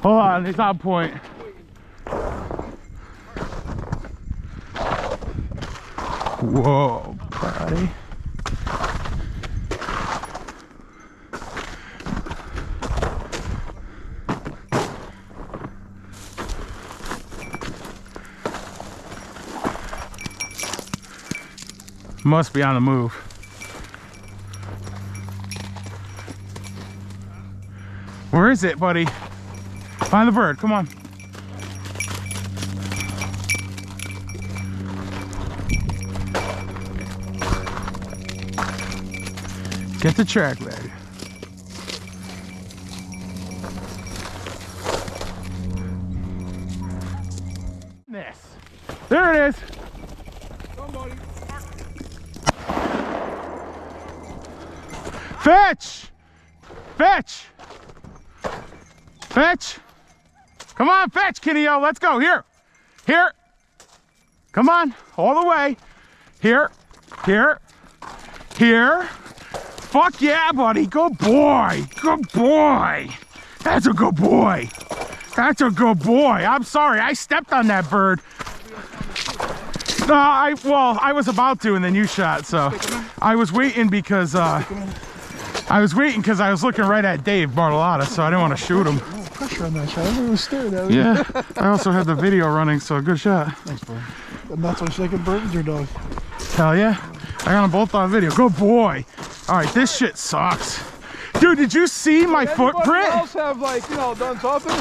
Hold on, it's on point. Whoa, buddy. Must be on the move. Where is it, buddy? Find the bird, come on. Get the track ready. There it is. Somebody. Fetch! Fetch! Fetch! Come on, fetch, Kitty-o. Let's go. Here. Here. Come on. All the way. Here. Here. Here. Fuck yeah, buddy. Good boy. Good boy. That's a good boy. That's a good boy. I'm sorry. I stepped on that bird. No, I was about to, and then you shot, so I was waiting because I was looking right at Dave Bartolotta, so I didn't want to shoot him. Pressure on that shot. Everyone was staring at it. Yeah, I also had the video running, so good shot. Thanks, bro. And that's my second bird with your dog. Hell yeah. I got them both on video. Good boy. All right, this shit sucks. Dude, did you see my footprint? Else have, like, you know, done something?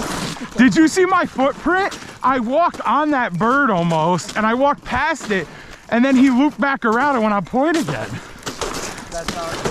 Did you see my footprint? I walked on that bird almost, and I walked past it, and then he looped back around and went on point again. That's how